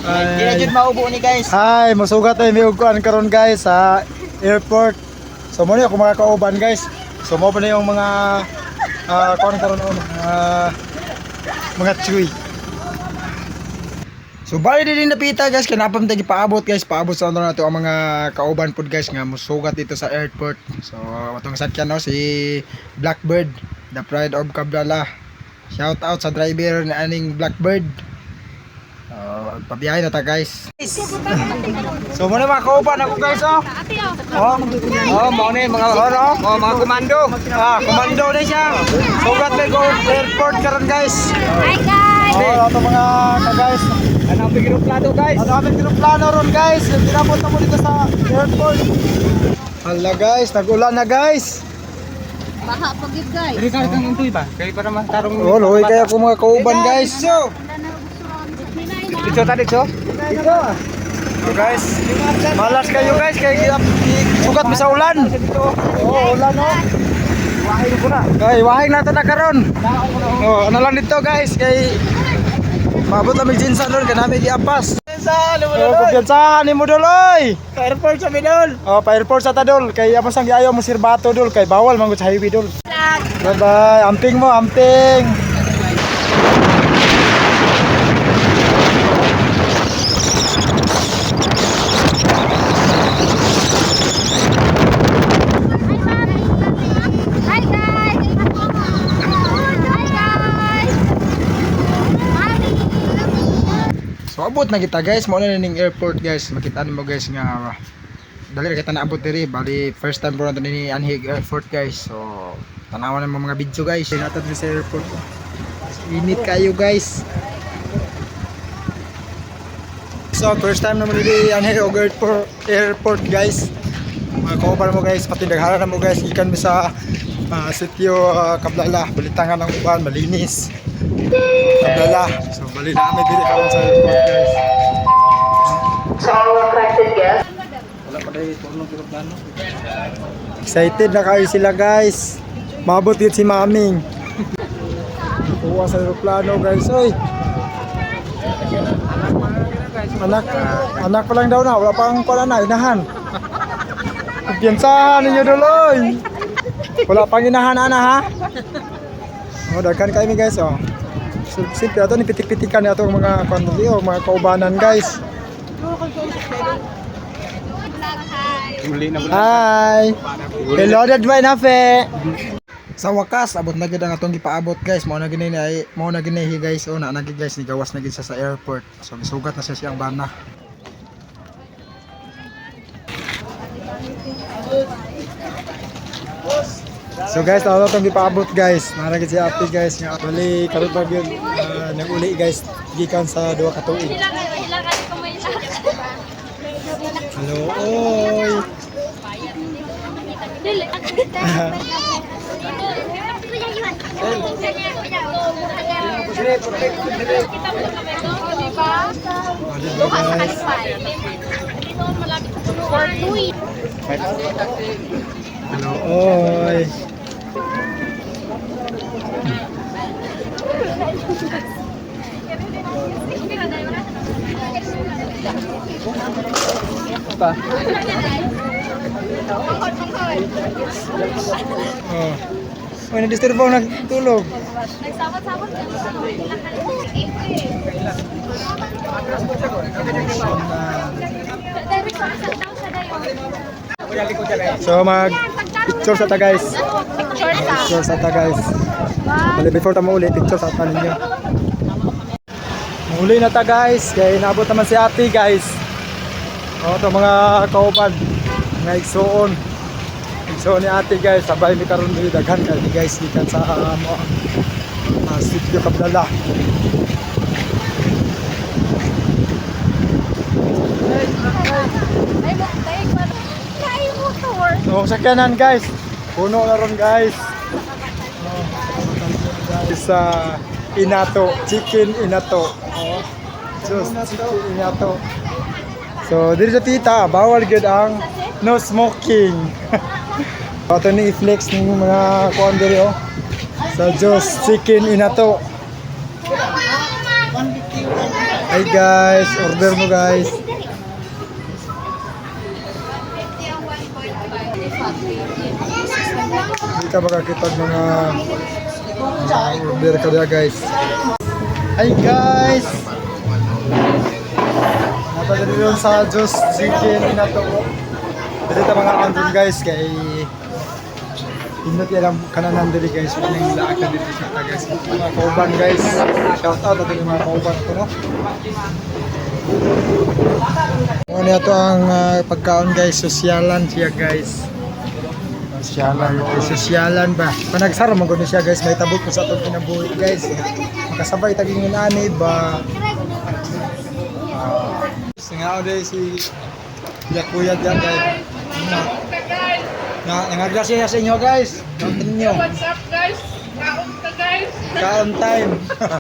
Hindi na dyan maubo ni guys. Ay, masugat ay may ugkuan karon guys sa airport. So mo ni ako mga kauban guys. So mo pa na yung mga kuan karon mga chewy. So bali din napita guys kanapam tagi paabot guys, paabot sa ano nato ang mga kauban pud guys nga musugat dito sa airport. So atong sakyan no si Blackbird, the pride of Cabdala. Shout out sa driver na aning Blackbird. Pabiyahe na ta guys. So muna mga kauban ako guys oh. Mao ni mga mga komando. Komando na siya. Sugat na go airport karon guys. Hi guys. Ato mga guys. Ano ang plano guys? Ano ang plano ron guys? Tinapot na mo dito sa airport. Hala guys, nag-ulan na guys. Baha pagid guys. Dili ka kang intoy ba? Kay para man tarong. Loy kaya ko mga kauban guys. Dito tadi so. Dito. So guys, malas kayo guys kay sugat sa ulan. Ulan no. Wahay ko na. Kay wahay nato na karon. Ano lang dito guys kay mabot na may jinsan doon kanami giapas. Kumpiyansahan ni mo doloy. Airport sa Bidol. Pa-airport sa Tadol kay amo sang giayo mo sirbato dol kay bawal man sa highway dol. Bye bye, amping mo, amping. Hi guys. Hi guys. So abot na kita guys, mo na ning airport guys. Makita nimo guys nga dali ra kita naabot diri, bali first time po nato ni Anhig Airport guys. So tanawan na mga video guys, nato diri sa airport. Init kayo guys. So first time naman diri Anhig Airport guys. Mga kauban mo guys, pati daghanan na mo guys, ikan mi sa sitio Cabdala, balitangan ng uban, malinis. Cabdala. So bali na kami diri karon sa airport guys. To all attracted guests, Wala pa dai tulong pero plano. Excited na kayo sila guys. Mabot yun si Maming. Kuha sa aeroplano guys. Oy. Anak pa lang daw na. Wala pang pala na. Inahan. Kumpiyansahan ninyo duloy. Wala pang inahan ana ha. Daghan kayo guys oh. Simple ato ni pitik-pitikan na itong mga kondoli o mga kaubanan guys. Hi! Hello, Dadway Nafe! Sa wakas, abot na gid ang atong gipaabot guys. Mao na ginahi guys. O na nagi guys, ni gawas na gid sa airport. So gisugat na siya siyang bana. So guys, ano itong gipaabot guys. Naragid si Ate guys nga bali karon pa gyud nag-uli guys gikan sa duha ka tuig. Hello, oy. Hello, oy. Pa. Oh, na-disturb ako nagtulog. Nagsabot-sabot ka. So mag picture sa ta guys. Picture sa ta guys. Bali before ta mauli picture sa ta ninyo. Mauli na ta guys. Kaya inaabot naman si Ate guys. To mga kauban nga igsuon. Igsuon ni Ate guys, sabay mi karon diri daghan kay guys gikan sa sitio Cabdala. So sakyanan guys. Puno na ron guys. Sa Inato, chicken Inato. Just chicken Inato. So diri sa tita, bawal gyud ang no smoking. Ato ni i-flex ning mga kuan diri oh. Sa Just Chicken Inato. Hi guys, order mo guys. Hindi ka makakita ng mga order ka na guys. Hi guys. Napadali rin sa Diyos Chicken na to. Dito ta mga andun guys kay hindi yan ang kananan dili guys. Yung laak na dito sa guys. Mga kauban guys. Shout out at yung mga kauban ko no. Ano ito ang pagkaon guys. Sosyalan siya guys. Sosyalan ba? Panagsara mo gano'n siya guys. May tabot ko sa itong kinabuhi guys. Makasabay taging ani ba? Singaw day si kuya dyan guys. Nangagrasya sa inyo guys. Kauntin nyo. What's up guys? Kaon ka guys? Kaon time.